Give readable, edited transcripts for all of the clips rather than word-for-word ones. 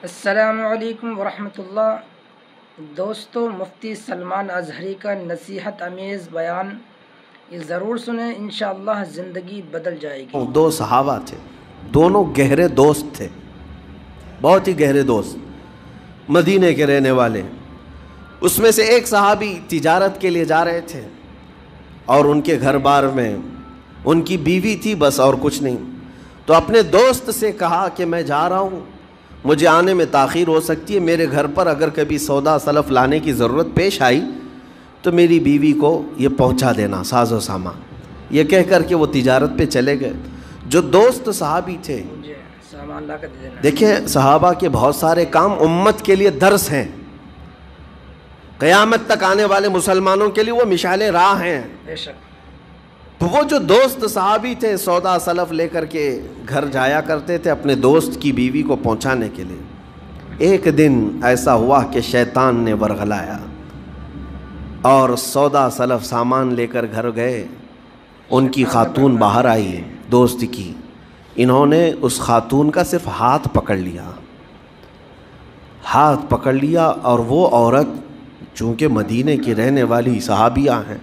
السلام علیکم ورحمۃ اللہ۔ دوستو، مفتی سلمان اظہری کا نصیحت امیز بیان یہ ضرور سنیں، انشاءاللہ زندگی بدل جائے گی۔ دو صحابہ تھے، دونوں گہرے دوست تھے، بہت ہی گہرے دوست، مدینے کے رہنے والے۔ اس میں سے ایک صحابی تجارت کے لیے جا رہے تھے اور ان کے گھر بار میں ان کی بیوی تھی بس، اور کچھ نہیں۔ تو اپنے دوست سے کہا کہ میں جا رہا ہوں، مجھے آنے میں تاخیر ہو سکتی ہے، میرے گھر پر اگر کبھی سودا سلف لانے کی ضرورت پیش آئی تو میری بیوی کو یہ پہنچا دینا، ساز و سامان۔ یہ کہہ کر کے وہ تجارت پہ چلے گئے۔ جو دوست صحابی تھے، سامان لا کر دے دینا۔ دیکھیں صحابہ کے بہت سارے کام امت کے لیے درس ہیں، قیامت تک آنے والے مسلمانوں کے لیے وہ مشعل راہ ہیں۔ بے شک۔ تو وہ جو دوست صحابی تھے سودا سلف لے کر کے گھر جایا کرتے تھے اپنے دوست کی بیوی کو پہنچانے کے لیے۔ ایک دن ایسا ہوا کہ شیطان نے ورغلایا اور سودا سلف سامان لے کر گھر گئے۔ ان کی خاتون باہر آئی، دوست کی، انہوں نے اس خاتون کا صرف ہاتھ پکڑ لیا، ہاتھ پکڑ لیا، اور وہ عورت چونکہ مدینے کی رہنے والی صحابیہ ہیں،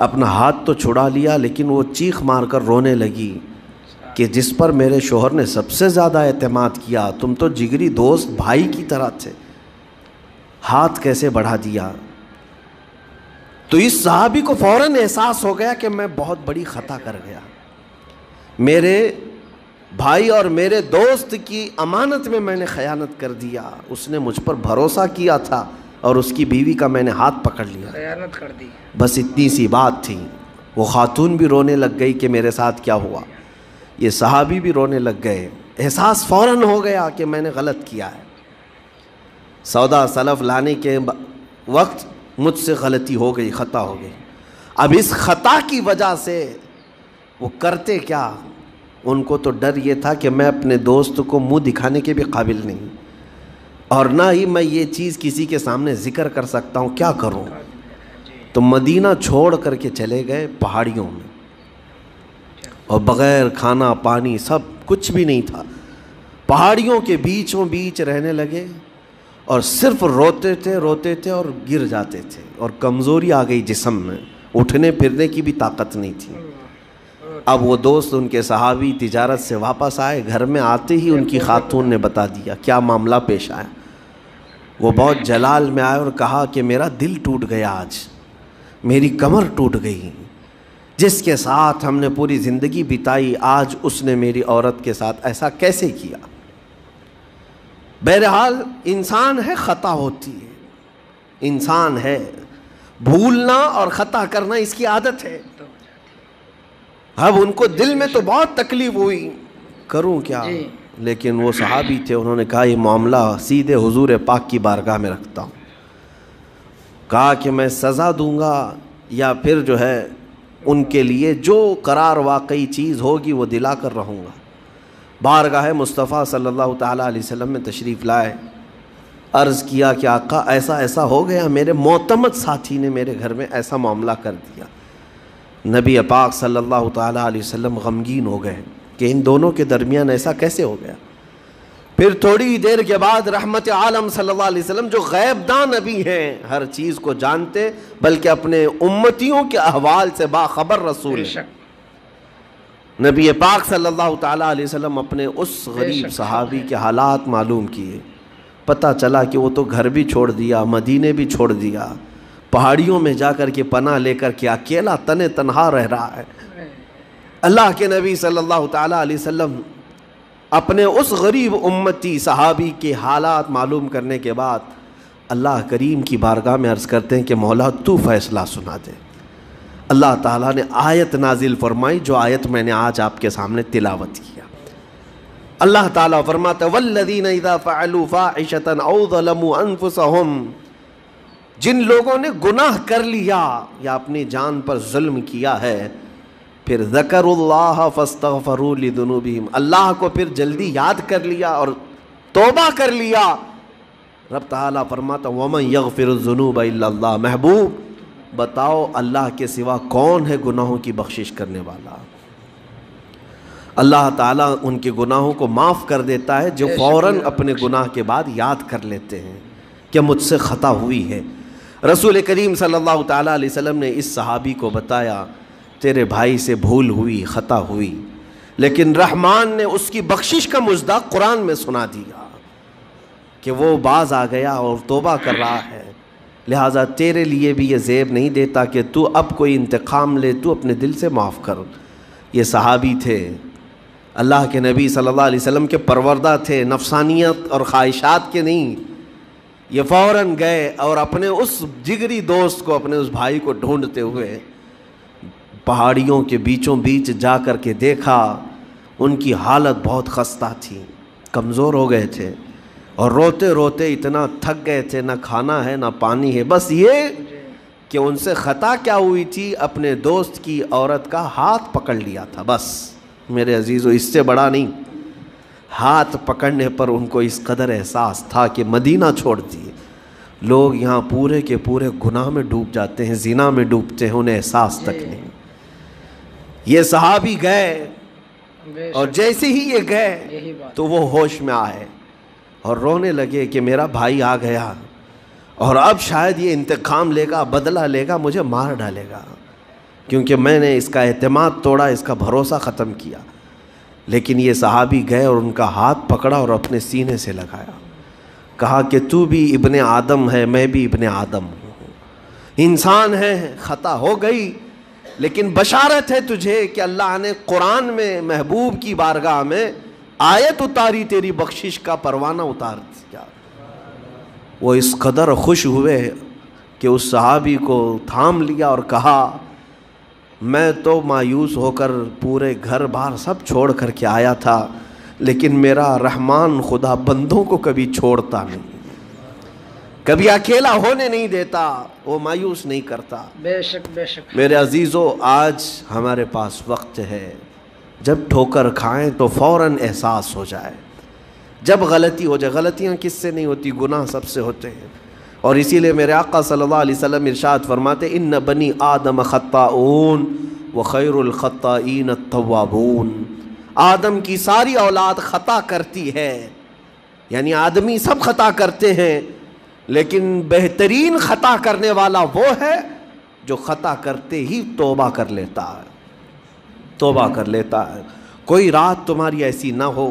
اپنا ہاتھ تو چھڑا لیا، لیکن وہ چیخ مار کر رونے لگی کہ جس پر میرے شوہر نے سب سے زیادہ اعتماد کیا، تم تو جگری دوست بھائی کی طرح تھے، ہاتھ کیسے بڑھا دیا؟ تو اس صحابی کو فوراً احساس ہو گیا کہ میں بہت بڑی خطا کر گیا، میرے بھائی اور میرے دوست کی امانت میں نے خیانت کر دیا، اس نے مجھ پر بھروسہ کیا تھا اور اس کی بیوی کا میں نے ہاتھ پکڑ لیا، خیانت کر دی۔ بس اتنی سی بات تھی۔ وہ خاتون بھی رونے لگ گئی کہ میرے ساتھ کیا ہوا، یہ صحابی بھی رونے لگ گئے، احساس فوراً ہو گیا کہ میں نے غلط کیا ہے، سودا سلف لانے کے وقت مجھ سے غلطی ہو گئی، خطا ہو گئی۔ اب اس خطا کی وجہ سے وہ کرتے کیا؟ ان کو تو ڈر یہ تھا کہ میں اپنے دوست کو منہ دکھانے کے بھی قابل نہیں، اور نہ ہی میں یہ چیز کسی کے سامنے ذکر کر سکتا ہوں، کیا کروں؟ تو مدینہ چھوڑ کر کے چلے گئے پہاڑیوں میں، اور بغیر کھانا پانی سب کچھ بھی نہیں تھا، پہاڑیوں کے بیچوں بیچ رہنے لگے، اور صرف روتے تھے اور گر جاتے تھے، اور کمزوری آ گئی جسم میں، اٹھنے پھرنے کی بھی طاقت نہیں تھی۔ اب وہ دوست ان کے صحابی تجارت سے واپس آئے، گھر میں آتے ہی ان کی خاتون نے بتا دیا کیا معاملہ پیش آیا۔ وہ بہت جلال میں آئے اور کہا کہ میرا دل ٹوٹ گیا، آج میری کمر ٹوٹ گئی، جس کے ساتھ ہم نے پوری زندگی بتائی، آج اس نے میری عورت کے ساتھ ایسا کیسے کیا؟ بہرحال انسان ہے، خطا ہوتی ہے، انسان ہے، بھولنا اور خطا کرنا اس کی عادت ہے۔ اب ان کو دل میں تو بہت تکلیف ہوئی، کروں کیا؟ لیکن وہ صحابی تھے، انہوں نے کہا یہ معاملہ سیدھے حضور پاک کی بارگاہ میں رکھتا ہوں، کہا کہ میں سزا دوں گا یا پھر جو ہے ان کے لیے جو قرار واقعی چیز ہوگی وہ دلا کر رہوں گا۔ بارگاہ مصطفیٰ صلی اللہ تعالیٰ علیہ وسلم میں تشریف لائے، عرض کیا کہ آقا ایسا ایسا ہو گیا، میرے معتمد ساتھی نے میرے گھر میں ایسا معاملہ کر دیا۔ نبی پاک صلی اللہ تعالیٰ علیہ وسلم غمگین ہو گئے کہ ان دونوں کے درمیان ایسا کیسے ہو گیا۔ پھر تھوڑی دیر کے بعد رحمت عالم صلی اللہ علیہ وسلم جو غیب داں نبی ہیں، ہر چیز کو جانتے، بلکہ اپنے امتیوں کے احوال سے باخبر رسول ہیں، نبی پاک صلی اللہ تعالیٰ علیہ وسلم اپنے اس غریب صحابی کے حالات معلوم کیے۔ پتہ چلا کہ وہ تو گھر بھی چھوڑ دیا، مدینے بھی چھوڑ دیا، پہاڑیوں میں جا کر کے پناہ لے کر کے اکیلا تنہا رہ رہا ہے۔ اللہ کے نبی صلی اللہ تعالیٰ علیہ وسلم اپنے اس غریب امتی صحابی کے حالات معلوم کرنے کے بعد اللہ کریم کی بارگاہ میں عرض کرتے ہیں کہ مولا تو فیصلہ سنا دے۔ اللہ تعالیٰ نے آیت نازل فرمائی، جو آیت میں نے آج آپ کے سامنے تلاوت کیا۔ اللہ تعالیٰ فرماتا ہے وَالَّذِينَ إِذَا فَعَلُوا فَاحِشَةً أَوْ ظَلَمُوا أَنفُسَهُمْ، جن لوگوں نے گناہ کر لیا یا اپنی جان پر ظلم کیا ہے، پھر ذکروا اللہ فاستغفروا لذنوبہم، اللہ کو پھر جلدی یاد کر لیا اور توبہ کر لیا، رب تعالیٰ فرماتا وَمَنْ يَغْفِرُ الذُّنُوبَ إِلَّا اللَّهُ، محبوب بتاؤ اللہ کے سوا کون ہے گناہوں کی بخشش کرنے والا؟ اللہ تعالیٰ ان کے گناہوں کو معاف کر دیتا ہے جو فوراً اپنے گناہ کے بعد یاد کر لیتے ہیں کہ مجھ سے خطا ہوئی ہے۔ رسول کریم صلی اللہ تعالیٰ علیہ وسلم نے اس صحابی کو بتایا تیرے بھائی سے بھول ہوئی، خطا ہوئی، لیکن رحمان نے اس کی بخشش کا مصداق قرآن میں سنا دیا کہ وہ باز آ گیا اور توبہ کر رہا ہے، لہٰذا تیرے لیے بھی یہ زیب نہیں دیتا کہ تو اب کوئی انتقام لے، تو اپنے دل سے معاف کر۔ یہ صحابی تھے، اللہ کے نبی صلی اللہ علیہ وسلم کے پروردہ تھے، نفسانیت اور خواہشات کے نہیں۔ یہ فوراً گئے اور اپنے اس جگری دوست کو، اپنے اس بھائی کو ڈھونڈتے ہوئے پہاڑیوں کے بیچوں بیچ جا کر کے دیکھا، ان کی حالت بہت خستہ تھی، کمزور ہو گئے تھے اور روتے روتے اتنا تھک گئے تھے، نہ کھانا ہے نہ پانی ہے، بس یہ کہ ان سے خطا کیا ہوئی تھی، اپنے دوست کی عورت کا ہاتھ پکڑ لیا تھا، بس میرے عزیزو اس سے بڑا نہیں۔ ہاتھ پکڑنے پر ان کو اس قدر احساس تھا کہ مدینہ چھوڑ دیے، لوگ یہاں پورے کے پورے گناہ میں ڈوب جاتے ہیں، زنا میں ڈوبتے ہیں، انہیں احساس تک نہیں۔ یہ صحابی گئے اور جیسے ہی یہ گئے تو وہ ہوش میں آئے اور رونے لگے کہ میرا بھائی آ گیا اور اب شاید یہ انتقام لے گا، بدلہ لے گا، مجھے مار ڈالے گا، کیونکہ میں نے اس کا اعتماد توڑا، اس کا بھروسہ ختم کیا۔ لیکن یہ صحابی گئے اور ان کا ہاتھ پکڑا اور اپنے سینے سے لگایا، کہا کہ تو بھی ابن آدم ہے، میں بھی ابن آدم ہوں، انسان ہے، خطا ہو گئی، لیکن بشارت ہے تجھے کہ اللہ نے قرآن میں محبوب کی بارگاہ میں آیت اتاری، تیری بخشش کا پروانہ اتار دیا۔ وہ اس قدر خوش ہوئے کہ اس صحابی کو تھام لیا اور کہا میں تو مایوس ہو کر پورے گھر بار سب چھوڑ کر کے آیا تھا، لیکن میرا رحمان خدا بندوں کو کبھی چھوڑتا نہیں، کبھی اکیلا ہونے نہیں دیتا، وہ مایوس نہیں کرتا۔ بے شک بے شک میرے عزیزو، آج ہمارے پاس وقت ہے، جب ٹھوکر کھائیں تو فوراً احساس ہو جائے، جب غلطی ہو جائے، غلطیاں کس سے نہیں ہوتی، گناہ سب سے ہوتے ہیں، اور اسی لیے میرے آقا صلی اللہ علیہ وسلم ارشاد فرماتے ان بنی آدم خطاؤون وخیر الخطائین التوابون، آدم کی ساری اولاد خطا کرتی ہے، یعنی آدمی سب خطا کرتے ہیں، لیکن بہترین خطا کرنے والا وہ ہے جو خطا کرتے ہی توبہ کر لیتا ہے، توبہ کر لیتا ہے۔ کوئی رات تمہاری ایسی نہ ہو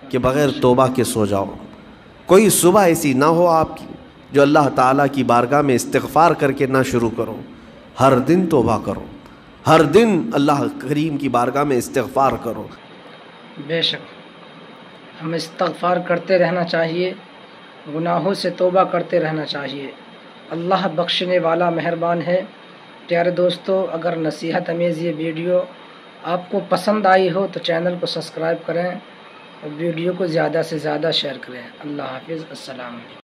کہ بغیر توبہ کے سو جاؤ، کوئی صبح ایسی نہ ہو آپ کی جو اللہ تعالیٰ کی بارگاہ میں استغفار کر کے نہ شروع کرو، ہر دن توبہ کرو، ہر دن اللہ کریم کی بارگاہ میں استغفار کرو۔ بے شک ہمیں استغفار کرتے رہنا چاہیے، گناہوں سے توبہ کرتے رہنا چاہیے، اللہ بخشنے والا مہربان ہے۔ پیارے دوستو، اگر نصیحت امیز یہ ویڈیو آپ کو پسند آئی ہو تو چینل کو سبسکرائب کریں اور ویڈیو کو زیادہ سے زیادہ شیئر کریں۔ اللہ حافظ، السلام علیکم۔